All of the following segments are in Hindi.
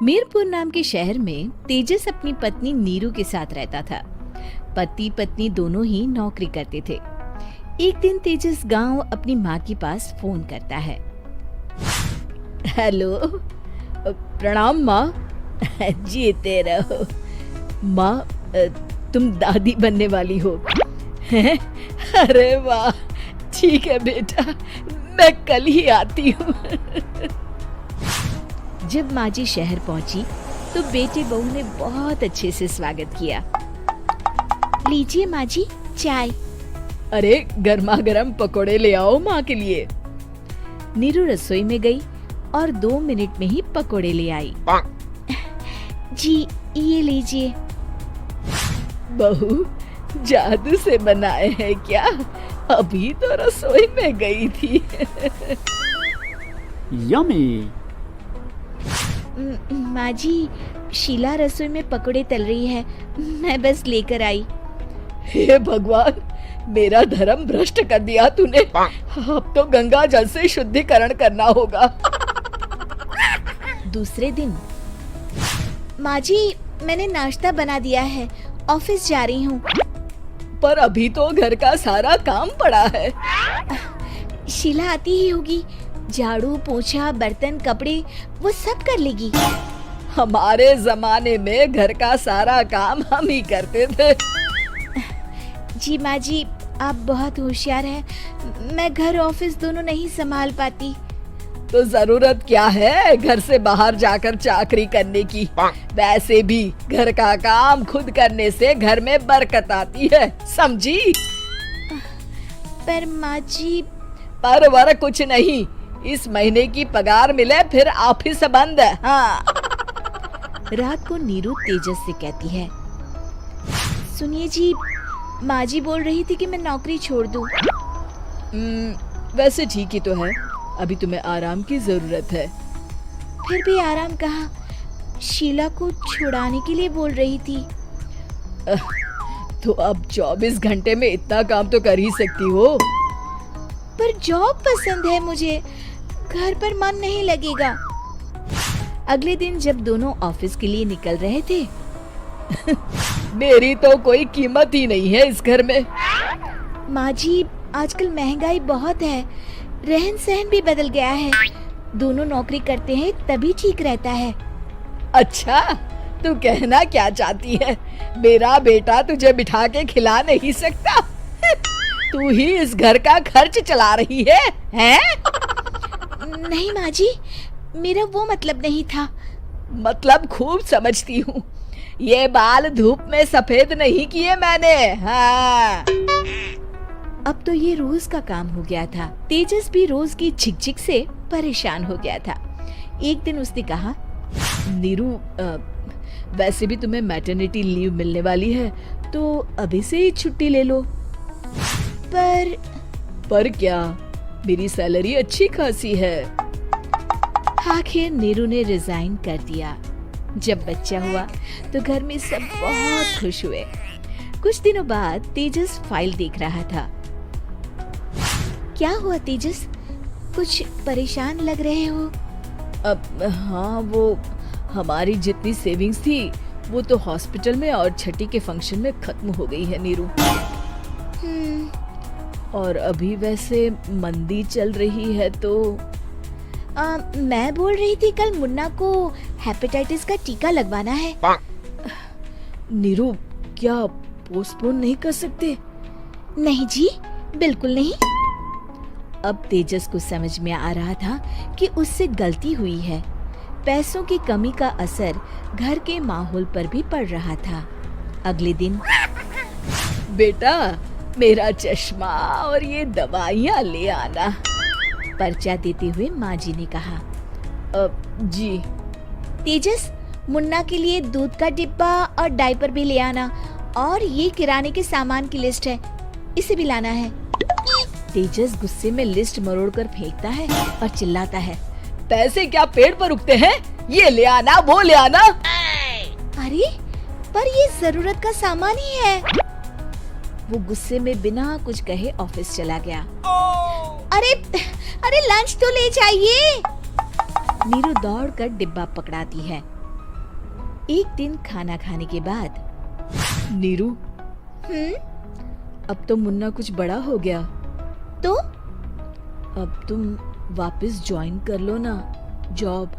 मीरपुर नाम के शहर में तेजस अपनी पत्नी नीरू के साथ रहता था। पति पत्नी दोनों ही नौकरी करते थे। एक दिन तेजस गांव अपनी माँ के पास फोन करता है। हेलो, प्रणाम माँ। जीते रहो माँ, तुम दादी बनने वाली हो। अरे वाह, ठीक है बेटा, मैं कल ही आती हूँ। जब माँ जी शहर पहुंची तो बेटे बहू ने बहुत अच्छे से स्वागत किया। लीजिए माँ जी, चाय। अरे गर्मा गर्म पकोड़े ले आओ माँ के लिए। नीरू रसोई में गई और 2 मिनट में ही पकोड़े ले आई। जी ये लीजिए। बहू जादू से बनाए हैं क्या? अभी तो रसोई में गई थी। यम्मी। माँ जी, शीला रसोई में पकोड़े तल रही है, मैं बस लेकर आई। हे भगवान, मेरा धर्म भ्रष्ट कर दिया तूने। अब तो गंगा जल से शुद्धिकरण करना होगा। दूसरे दिन, माँ जी मैंने नाश्ता बना दिया है, ऑफिस जा रही हूँ। पर अभी तो घर का सारा काम पड़ा है। शीला आती ही होगी, झाड़ू पोछा बर्तन कपड़े वो सब कर लेगी। हमारे जमाने में घर का सारा काम हम ही करते थे। जी माँ जी, आप बहुत होशियार हैं, मैं घर ऑफिस दोनों नहीं संभाल पाती। तो जरूरत क्या है घर से बाहर जाकर चाकरी करने की? वैसे भी घर का काम खुद करने से घर में बरकत आती है, समझी? पर माँ जी। पर वर कुछ नहीं, इस महीने की पगार मिले फिर ऑफिस बंद। हाँ। रात को नीरू तेजस से कहती है, सुनिए जी, माँ जी बोल रही थी कि मैं नौकरी छोड़ दूं। वैसे ठीक ही तो है, अभी तुम्हें आराम की जरूरत है। फिर भी आराम कहाँ, शीला को छुड़ाने के लिए बोल रही थी। तो अब 24 घंटे में इतना काम तो कर ही सकती हो। पर जॉब पसंद है मुझे, घर पर मन नहीं लगेगा। अगले दिन जब दोनों ऑफिस के लिए निकल रहे थे, मेरी तो कोई कीमत ही नहीं है इस घर में। माँ जी, आजकल महंगाई बहुत है, रहन सहन भी बदल गया है, दोनों नौकरी करते हैं तभी ठीक रहता है। अच्छा, तू कहना क्या चाहती है? मेरा बेटा तुझे बिठा के खिला नहीं सकता? तू ही इस घर का खर्च चला रही है, हैं? नहीं माँ जी, मेरा वो मतलब नहीं था। मतलब खूब समझती हूँ, ये बाल धूप में सफेद नहीं किए मैंने। हाँ। अब तो ये रोज का काम हो गया था। तेजस भी रोज की झिकझिक से परेशान हो गया था। एक दिन उसने कहा, नीरू, वैसे भी तुम्हें मैटरनिटी लीव मिलने वाली है, तो अभी से ही छुट्टी ले लो। पर क्या, मेरी सैलरी अच्छी खासी है। आखिर नीरू ने रिजाइन कर दिया। जब बच्चा हुआ तो घर में सब बहुत खुश हुए। कुछ दिनों बाद तेजस फाइल देख रहा था। क्या हुआ तेजस, कुछ परेशान लग रहे हो? अब हाँ, वो हमारी जितनी सेविंग्स थी वो तो हॉस्पिटल में और छठी के फंक्शन में खत्म हो गई है नीरू। और अभी वैसे मंदी चल रही है तो मैं बोल रही थी कल मुन्ना को हेपेटाइटिस का टीका लगवाना है। नीरू, क्या पोस्टपोन नहीं कर सकते? नहीं जी, बिल्कुल नहीं। अब तेजस को समझ में आ रहा था कि उससे गलती हुई है। पैसों की कमी का असर घर के माहौल पर भी पड़ रहा था। अगले दिन, बेटा मेरा चश्मा और ये दवाइयाँ ले आना, पर्चा देते हुए माँ जी ने कहा। जी। तेजस, मुन्ना के लिए दूध का डिब्बा और डायपर भी ले आना, और ये किराने के सामान की लिस्ट है, इसे भी लाना है। तेजस गुस्से में लिस्ट मरोड़कर फेंकता है और चिल्लाता है, पैसे क्या पेड़ पर उगते हैं? ये ले आना, वो ले आना। अरे पर ये जरूरत का सामान ही है। वो गुस्से में बिना कुछ कहे ऑफिस चला गया। अरे लंच तो ले जाइए। नीरू दौड़कर डिब्बा पकड़ाती है। एक दिन खाना खाने के बाद, नीरू, अब तो मुन्ना कुछ बड़ा हो गया, तो अब तुम वापस ज्वाइन कर लो ना जॉब।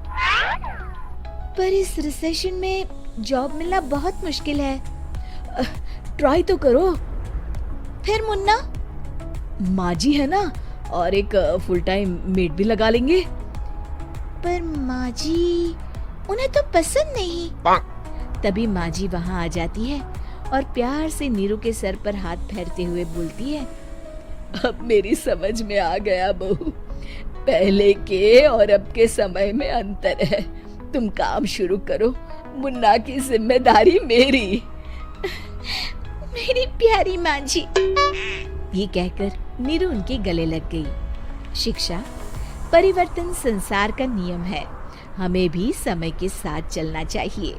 पर इस रिसेशन में जॉब मिलना बहुत मुश्किल है। ट्राई तो करो। फिर मुन्ना? माँ जी है ना, और एक फुल टाइम मेड भी लगा लेंगे। पर माँ जी, उन्हें तो पसंद नहीं। तभी माँ जी वहाँ आ जाती है और प्यार से नीरू के सर पर हाथ फेरते हुए बोलती है, अब मेरी समझ में आ गया बहू, पहले के और अब के समय में अंतर है। तुम काम शुरू करो, मुन्ना की जिम्मेदारी मेरी। मेरी प्यारी माँ जी। ये कहकर नीरू उनके गले लग गई। शिक्षा, परिवर्तन संसार का नियम है, हमें भी समय के साथ चलना चाहिए।